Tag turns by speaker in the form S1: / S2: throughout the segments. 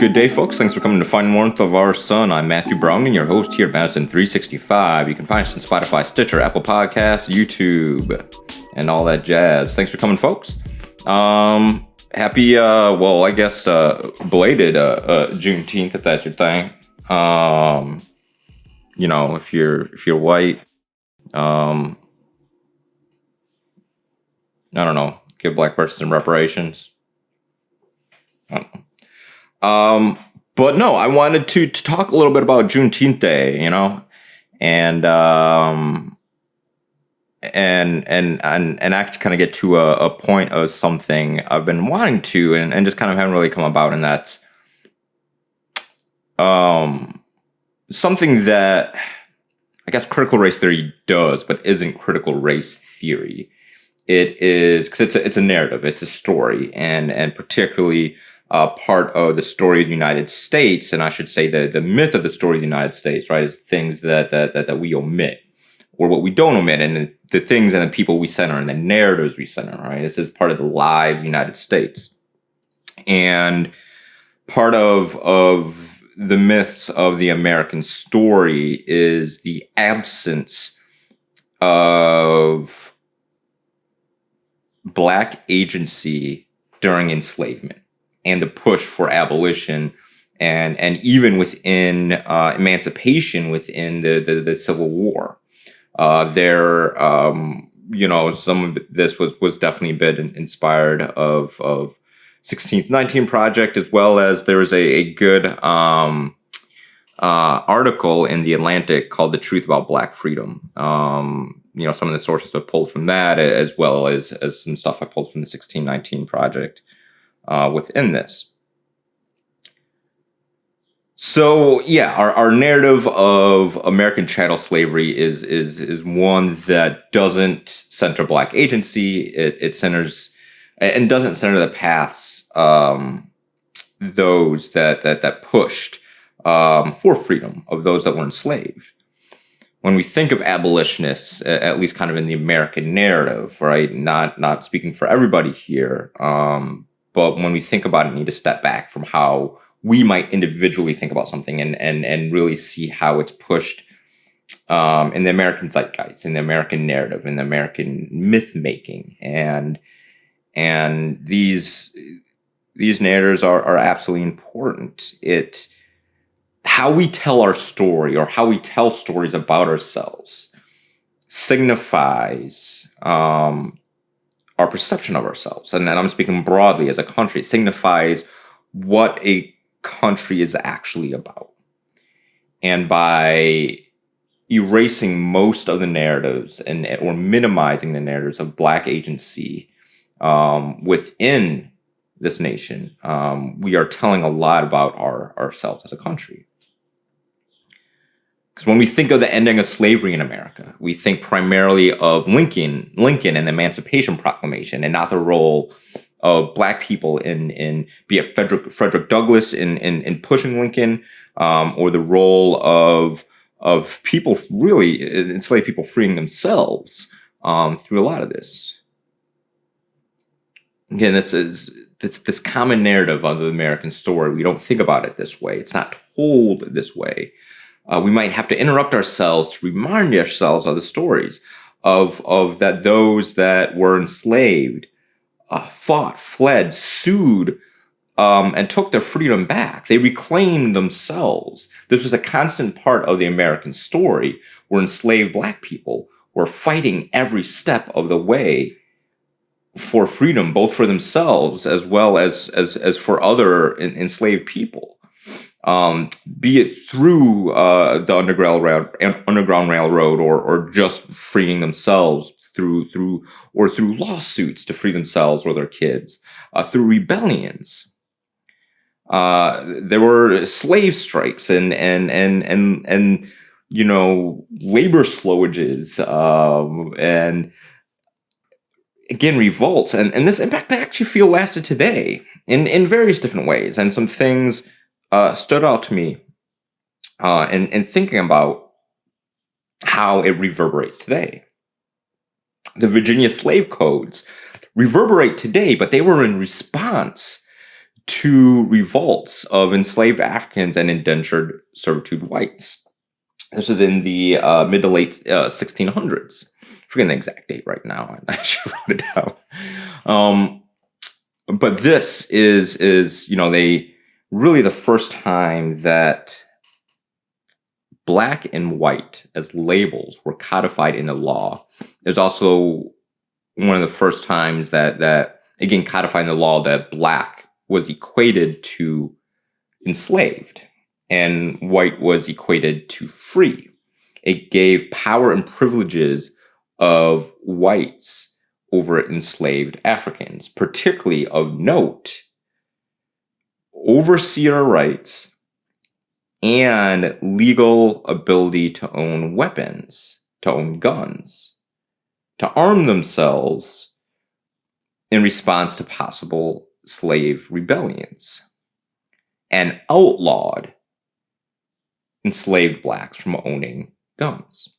S1: Good day, folks. Thanks for coming to Find Warmth of Our Sun. I'm Matthew Brown, your host here at Madison 365. You can find us on Spotify, Stitcher, Apple Podcasts, YouTube, and all that jazz. Thanks for coming, folks. Happy, belated Juneteenth, if that's your thing. If you're white, I don't know, give black person some reparations. I don't know. But no, I wanted to talk a little bit about Juneteenth Day, and actually kind of get to a point of something I've been wanting to, and just kind of haven't really come about, and that's something that I guess critical race theory does, but isn't critical race theory. It is because it's a narrative, it's a story, and particularly part of the story of the United States, and I should say the myth of the story of the United States, right, is things that we omit, or what we don't omit, and the things and the people we center, and the narratives we center, right? This is part of the live United States. And part of the myths of the American story is the absence of Black agency during enslavement and the push for abolition, and even within emancipation within the Civil War. Some of this was definitely a bit inspired of 1619 Project, as well as there was a good article in The Atlantic called The Truth About Black Freedom. Some of the sources I pulled from that, as well as some stuff I pulled from the 1619 Project within this. So yeah, our narrative of American chattel slavery is one that doesn't center Black agency. It centers and doesn't center the paths those that pushed for freedom of those that were enslaved. When we think of abolitionists, at least kind of in the American narrative, right? Not speaking for everybody here, but when we think about it, we need to step back from how we might individually think about something and really see how it's pushed in the American zeitgeist, in the American narrative, in the American myth making, and these narratives are absolutely important. How we tell our story, or how we tell stories about ourselves, signifies our perception of ourselves. And I'm speaking broadly as a country. It signifies what a country is actually about. And by erasing most of the narratives or minimizing the narratives of Black agency within this nation, we are telling a lot about ourselves as a country. Because when we think of the ending of slavery in America, we think primarily of Lincoln and the Emancipation Proclamation, and not the role of Black people in be it Frederick Douglass in pushing Lincoln, or the role of people, really enslaved people, freeing themselves through a lot of this. Again, this is this common narrative of the American story. We don't think about it this way. It's not told this way. We might have to interrupt ourselves to remind ourselves of the stories of that those that were enslaved fought, fled, sued, and took their freedom back. They reclaimed themselves. This was a constant part of the American story, where enslaved Black people were fighting every step of the way for freedom, both for themselves as well as for other enslaved people. Be it through the Underground Railroad, or just freeing themselves through lawsuits to free themselves or their kids, through rebellions. There were slave strikes and labor slowages, and again, revolts, and this impact I actually feel lasted today in various different ways, and some things stood out to me in thinking about how it reverberates today. The Virginia slave codes reverberate today, but they were in response to revolts of enslaved Africans and indentured servitude whites. This is in the mid to late 1600s. Forgetting the exact date right now. I should wrote it down. But this is they really the first time that black and white as labels were codified in the law. There's also one of the first times that again codifying the law that black was equated to enslaved and white was equated to free. It gave power and privileges of whites over enslaved Africans, particularly of note, overseer rights and legal ability to own weapons, to own guns, to arm themselves in response to possible slave rebellions, and outlawed enslaved blacks from owning guns.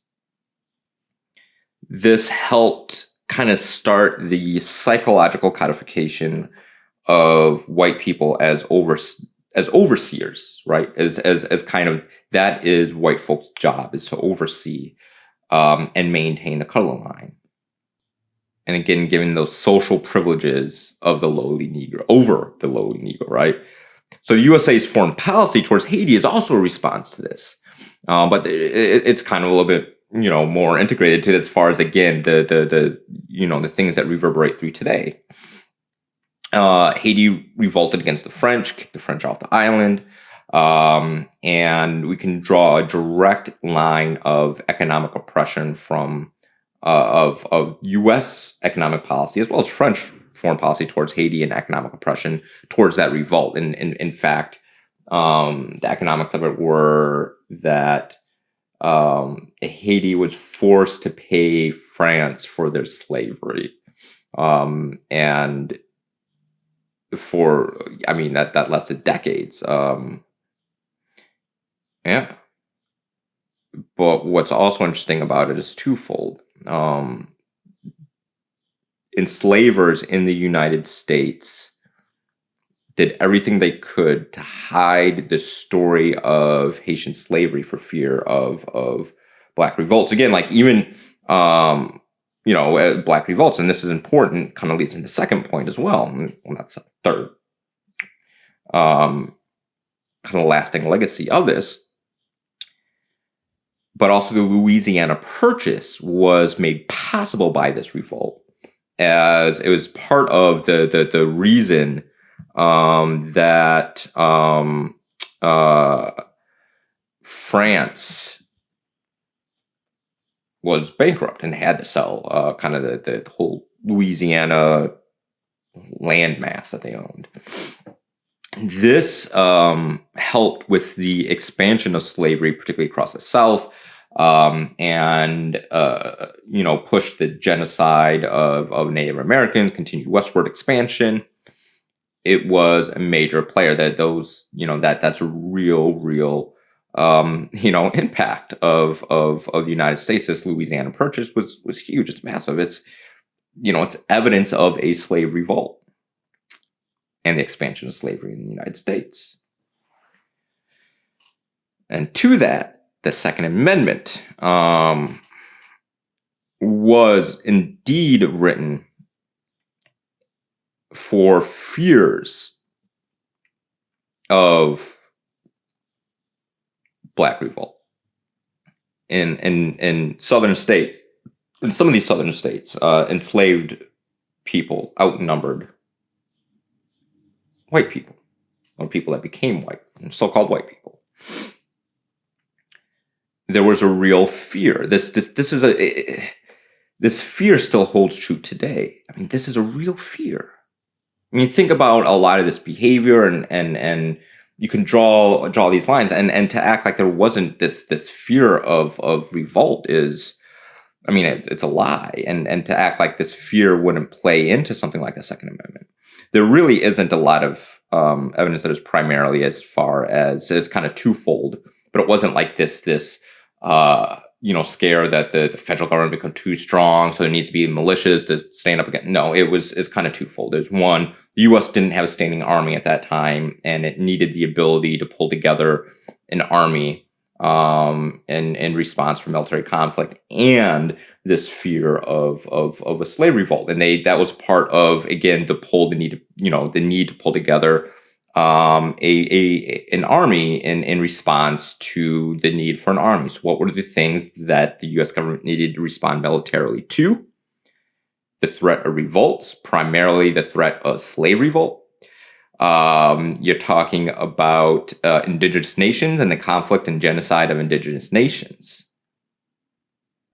S1: This helped kind of start the psychological codification of white people as overseers, right? As kind of that is white folks' job, is to oversee and maintain the color line. And again, given those social privileges of the lowly Negro over the lowly Negro, right? So the USA's foreign policy towards Haiti is also a response to this, but it's kind of a little bit more integrated to this, as far as again the things that reverberate through today. Haiti revolted against the French, kicked the French off the island, and we can draw a direct line of economic oppression from of U.S. economic policy as well as French foreign policy towards Haiti and economic oppression towards that revolt. And in fact, the economics of it were that Haiti was forced to pay France for their slavery, and that lasted decades. Yeah. But what's also interesting about it is twofold. Enslavers in the United States did everything they could to hide the story of Haitian slavery for fear of black revolts. Again, like even black revolts, and this is important, kind of leads into the second point as well. Well, that's a third kind of lasting legacy of this. But also the Louisiana Purchase was made possible by this revolt, as it was part of the reason that France was bankrupt and had to sell kind of the whole Louisiana landmass that they owned. This helped with the expansion of slavery, particularly across the South, and pushed the genocide of Native Americans, continued westward expansion. It was a major player that's a real impact of the United States. This Louisiana Purchase was huge. It's massive. It's evidence of a slave revolt and the expansion of slavery in the United States. And to that, the Second Amendment was indeed written for fears of black revolt in southern states. In some of these southern states, enslaved people outnumbered white people, or people that became white, so-called white people. There was a real fear. This fear still holds true today. I mean, this is a real fear. I mean, think about a lot of this behavior, and you can draw these lines, and to act like there wasn't this fear of revolt is, I mean, it's a lie, and to act like this fear wouldn't play into something like the Second Amendment. There really isn't a lot of evidence that is primarily as far as it's kind of twofold, but it wasn't like this scare that the federal government become too strong, so there needs to be militias to stand up against. No, it's kind of twofold. There's one, the U.S. didn't have a standing army at that time, and it needed the ability to pull together an army in response for military conflict and this fear of a slave revolt. And that was part of, again, the need to pull together an army in response to the need for an army. So what were the things that the U.S. government needed to respond militarily to? The threat of revolts, primarily the threat of slave revolt. You're talking about indigenous nations and the conflict and genocide of indigenous nations,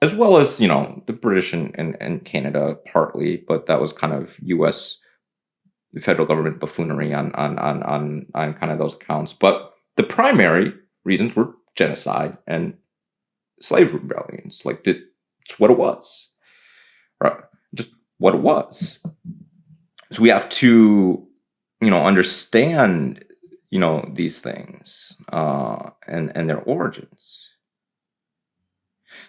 S1: as well as, the British and Canada partly, but that was kind of U.S. federal government buffoonery on kind of those accounts. But the primary reasons were genocide and slave rebellions. Like, it's what it was, right? Just what it was. So we have to, understand, these things and their origins.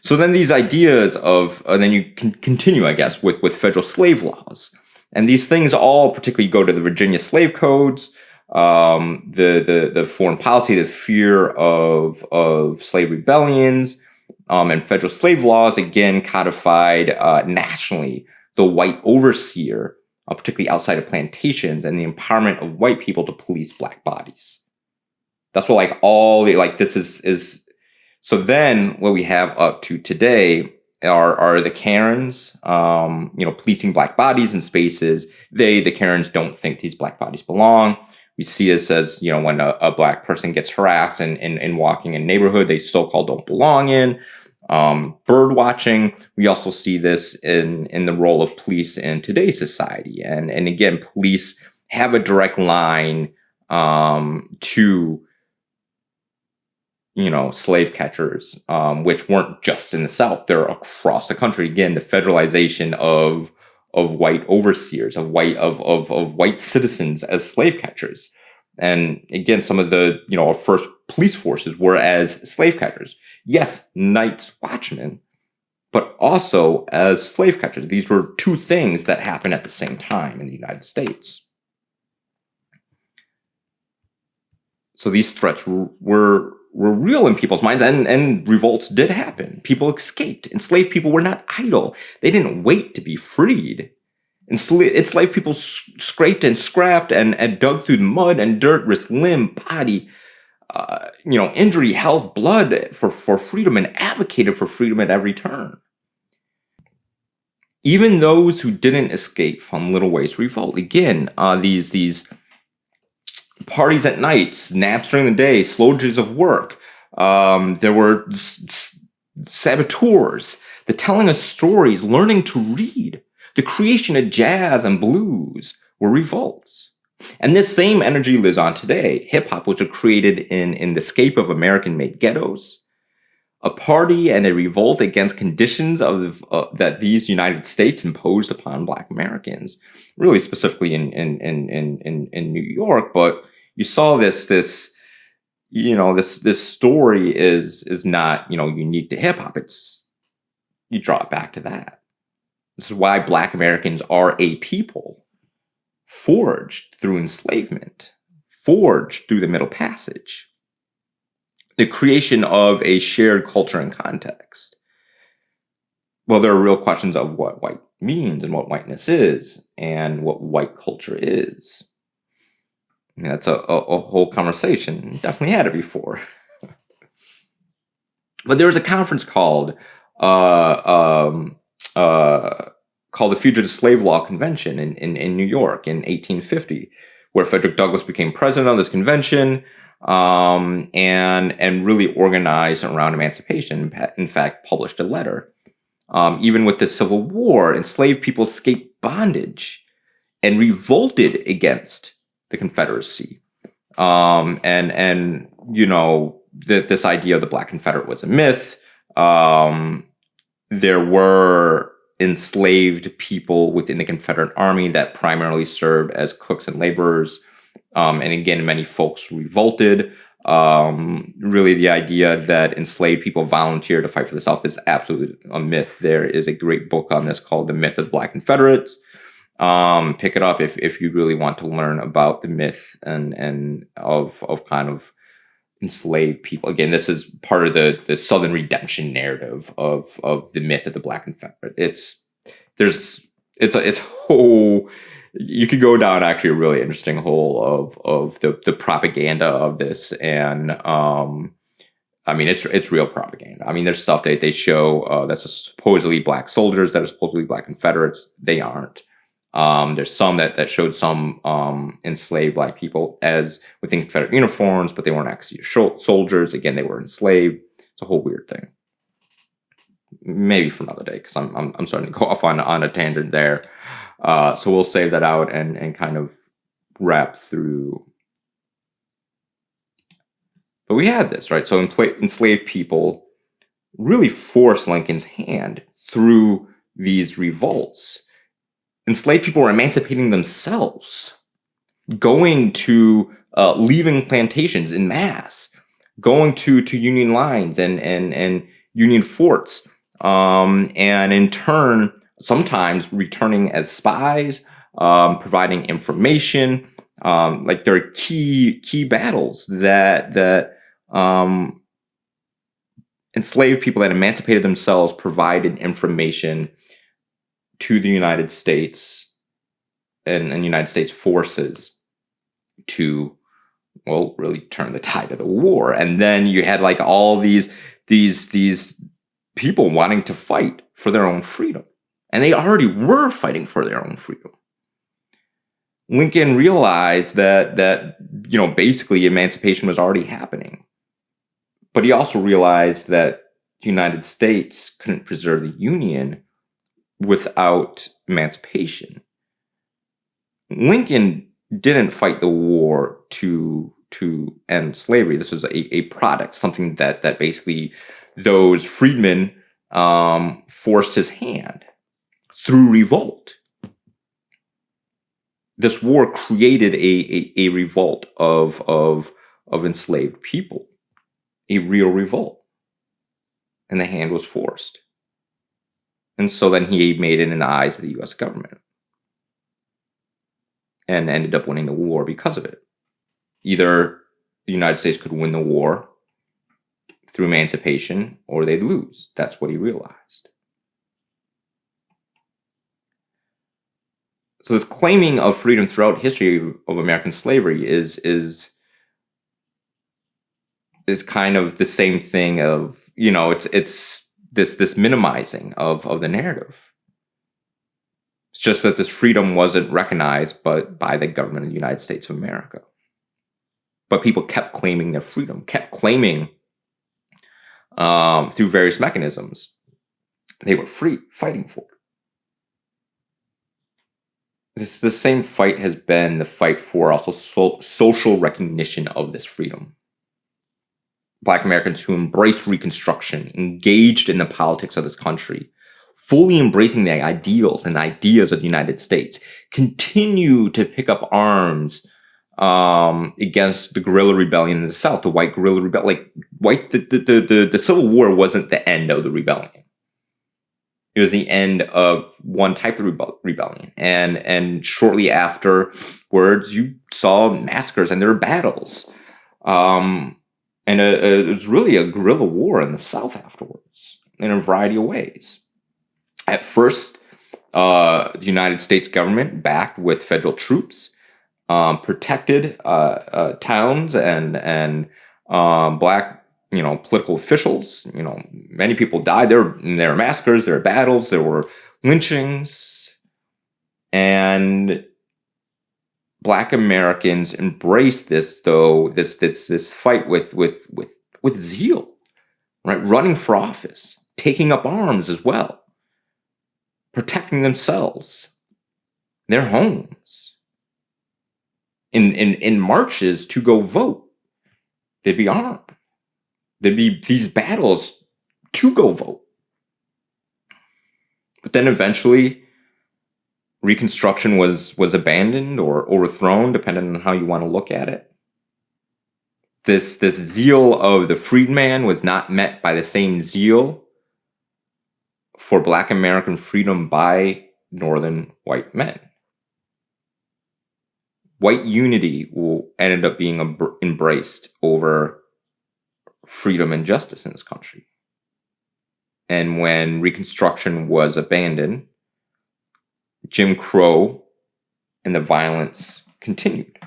S1: So then these ideas of, then you can continue, I guess, with federal slave laws. And these things all particularly go to the Virginia slave codes, the foreign policy, the fear of slave rebellions, and federal slave laws, again, codified nationally, the white overseer, particularly outside of plantations, and the empowerment of white people to police black bodies. That's what this is. So then what we have up to today are the Karens, policing black bodies and spaces. The Karens don't think these black bodies belong. We see this as, when a black person gets harassed and walking in a neighborhood they so-called don't belong in. Bird watching. We also see this in the role of police in today's society. And again, police have a direct line to slave catchers, which weren't just in the South; they're across the country. Again, the federalization of white overseers, of white citizens as slave catchers, and again, some of the our first police forces were as slave catchers. Yes, Night's Watchmen, but also as slave catchers. These were two things that happened at the same time in the United States. So these threats were real in people's minds, and revolts did happen. People escaped. Enslaved people were not idle. They didn't wait to be freed. Enslaved people scraped and scrapped and dug through the mud and dirt, risked limb, body, injury, health, blood for freedom, and advocated for freedom at every turn. Even those who didn't escape found little ways to revolt. Again, these parties at night, naps during the day, slow days of work. There were saboteurs, the telling of stories, learning to read, the creation of jazz and blues were revolts. And this same energy lives on today. Hip-hop was created in the scape of American-made ghettos, a party and a revolt against conditions that these United States imposed upon Black Americans, really specifically in New York. But you saw this story is not unique to hip-hop. You draw it back to that. This is why Black Americans are a people forged through enslavement, forged through the Middle Passage, the creation of a shared culture and context. Well, there are real questions of what white means and what whiteness is and what white culture is. And that's a whole conversation. Definitely had it before. But there was a conference called the Fugitive Slave Law Convention in New York in 1850, where Frederick Douglass became president of this convention, and really organized around emancipation. In fact, published a letter. Even with the Civil War, enslaved people escaped bondage and revolted against the Confederacy. This idea of the Black Confederate was a myth. There were enslaved people within the Confederate Army that primarily served as cooks and laborers. And again, many folks revolted. Really, the idea that enslaved people volunteer to fight for the South is absolutely a myth. There is a great book on this called The Myth of the Black Confederates. Pick it up if you really want to learn about the myth and of kind of enslaved people. Again, this is part of the Southern redemption narrative of the myth of the Black Confederate. It's a whole, you could go down actually a really interesting hole of the propaganda of this. And I mean, it's real propaganda. I mean, there's stuff that they show that's supposedly black soldiers that are supposedly black Confederates. They aren't. There's some that showed some enslaved black people as within Confederate uniforms, but they weren't actually soldiers. Again, they were enslaved. It's a whole weird thing. Maybe for another day, because I'm starting to go off on a tangent there. So we'll save that out and kind of wrap through. But we had this, right? So enslaved people really forced Lincoln's hand through these revolts. Enslaved people were emancipating themselves, going to leaving plantations in mass, going to Union lines and Union forts, and in turn, sometimes returning as spies, providing information. Like there are key battles that enslaved people that emancipated themselves provided information to the United States and United States forces to, well, really turn the tide of the war. And then you had like all these people wanting to fight for their own freedom. And they already were fighting for their own freedom. Lincoln realized that basically emancipation was already happening. But he also realized that the United States couldn't preserve the Union without emancipation. Lincoln didn't fight the war to end slavery. This was a product, something that basically those freedmen forced his hand through revolt. This war created a revolt of enslaved people, a real revolt, and the hand was forced. And so then he made it in the eyes of the U.S. government and ended up winning the war because of it. Either the United States could win the war through emancipation or they'd lose. That's what he realized. So this claiming of freedom throughout history of American slavery is kind of the same thing of, it's this minimizing of the narrative. It's just that this freedom wasn't recognized by the government of the United States of America. But people kept claiming their freedom, kept claiming through various mechanisms they were free, fighting for it. The same fight has been the fight for also social recognition of this freedom. Black Americans who embraced Reconstruction, engaged in the politics of this country, fully embracing the ideals and ideas of the United States, continue to pick up arms against the guerrilla rebellion in the South, the white guerrilla rebellion. The Civil War wasn't the end of the rebellion. It was the end of one type of rebellion. And shortly afterwards, you saw massacres and there were battles. And it was really a guerrilla war in the South afterwards in a variety of ways. At first, the United States government, backed with federal troops, protected towns and black political officials. Many people died. There were massacres, there were battles, there were lynchings, and Black Americans embraced this, though this fight with zeal, right? Running for office, taking up arms as well, protecting themselves, their homes, in marches to go vote. They'd be armed. There'd be these battles to go vote. But then eventually, Reconstruction was abandoned or overthrown, depending on how you want to look at it. this zeal of the freedman was not met by the same zeal for Black American freedom by Northern white men. White unity ended up being embraced over freedom and justice in this country. And when Reconstruction was abandoned, Jim Crow and the violence continued.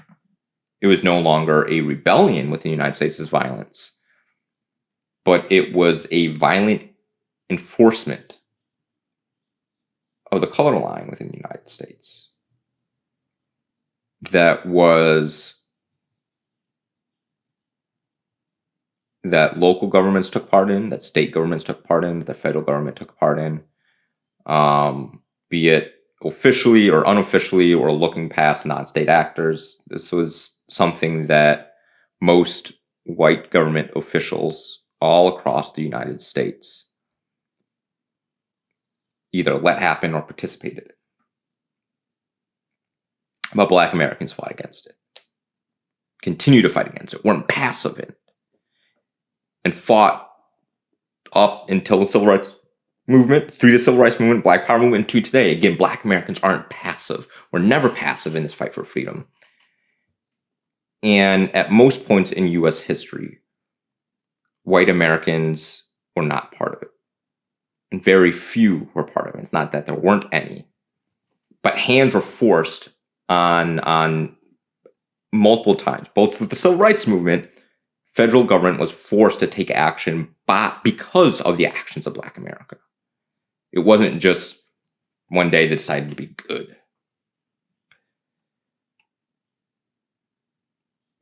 S1: It was no longer a rebellion within the United States' violence, but it was a violent enforcement of the color line within the United States that local governments took part in, that state governments took part in, that the federal government took part in, be it officially or unofficially or looking past non-state actors. This was something that most white government officials all across the United States either let happen or participated in. But Black Americans fought against it, continue to fight against it, weren't passive in it, and fought up until the Civil Rights Movement, through the Civil Rights Movement, Black Power Movement, to today. Again, Black Americans aren't passive. We're never passive in this fight for freedom. And at most points in U.S. history, white Americans were not part of it. And very few were part of it. It's not that there weren't any. But hands were forced on multiple times. Both with the Civil Rights Movement, federal government was forced to take action because of the actions of Black America. It wasn't just one day they decided to be good.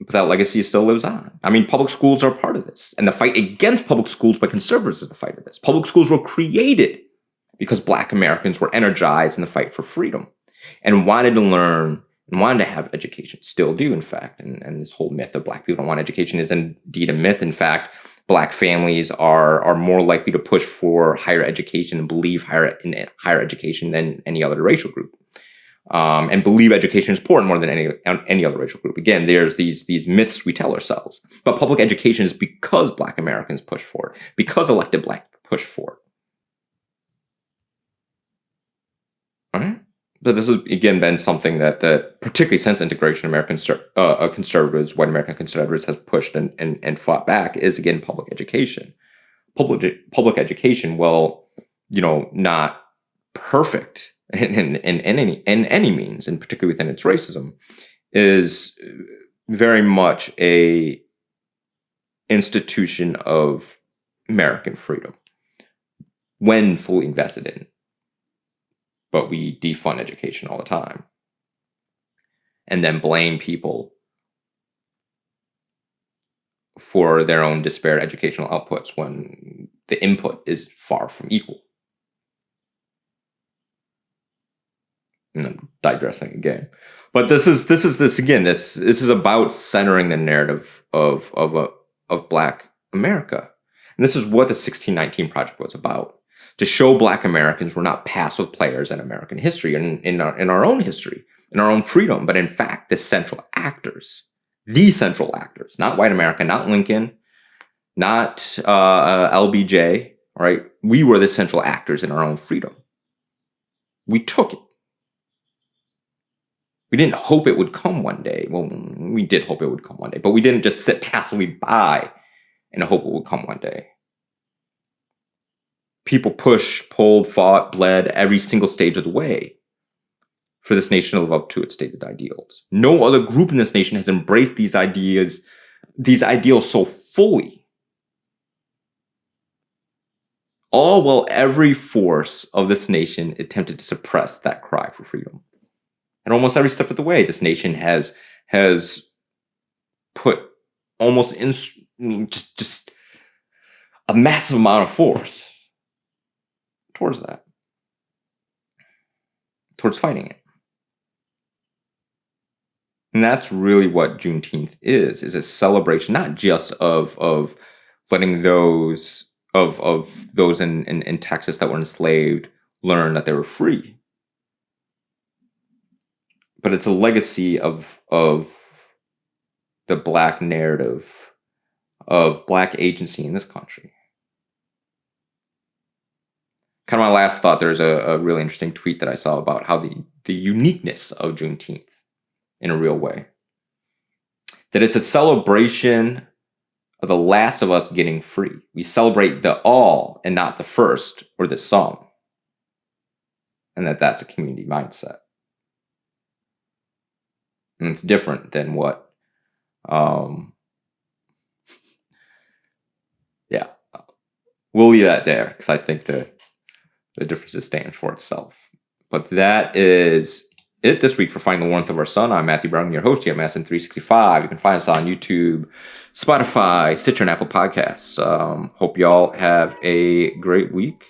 S1: But that legacy still lives on. I mean, public schools are part of this. And the fight against public schools by conservatives is the fight of this. Public schools were created because Black Americans were energized in the fight for freedom and wanted to learn and wanted to have education, still do, in fact. And this whole myth of Black people don't want education is indeed a myth. In fact, Black families are more likely to push for higher education and believe in higher education than any other racial group. And believe education is important more than any other racial group. Again, there's these myths we tell ourselves. But public education is because Black Americans push for it, because elected Black push for it. All right? But this has, again, been something that particularly since integration, American conservatives, white American conservatives, has pushed and fought back, is, again, public education. Public education, well, not perfect in any means, and particularly within its racism, is very much a institution of American freedom when fully invested in. But we defund education all the time and then blame people for their own disparate educational outputs when the input is far from equal. And I'm digressing again. But this is about centering the narrative of Black America. And this is what the 1619 Project was about. To show Black Americans were not passive players in American history, in our own history, in our own freedom, but in fact, the central actors, not white America, not Lincoln, not LBJ, right? We were the central actors in our own freedom. We took it. We didn't hope it would come one day. Well, we did hope it would come one day, but we didn't just sit passively by and hope it would come one day. People pushed, pulled, fought, bled every single stage of the way for this nation to live up to its stated ideals. No other group in this nation has embraced these ideals so fully. All while every force of this nation attempted to suppress that cry for freedom. And almost every step of the way, this nation has put almost just a massive amount of force towards that, towards fighting it. And that's really what Juneteenth is a celebration, not just of letting those in Texas that were enslaved learn that they were free, but it's a legacy of the Black narrative of Black agency in this country. Kind of my last thought, there's a really interesting tweet that I saw about how the uniqueness of Juneteenth in a real way. That it's a celebration of the last of us getting free. We celebrate the all and not the first or the some. And that's a community mindset. And it's different than what, we'll leave that there because I think the differences stand for itself. But that is it this week for Finding the Warmth of Our Sun. I'm Matthew Brown, your host here at Masson365. You can find us on YouTube, Spotify, Stitcher, and Apple Podcasts. Hope y'all have a great week.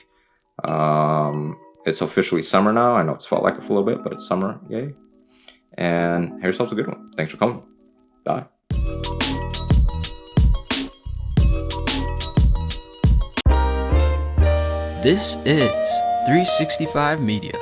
S1: It's officially summer now. I know it's felt like it for a little bit, but it's summer. Yay. And have yourselves a good one. Thanks for coming. Bye.
S2: This is 365 Media.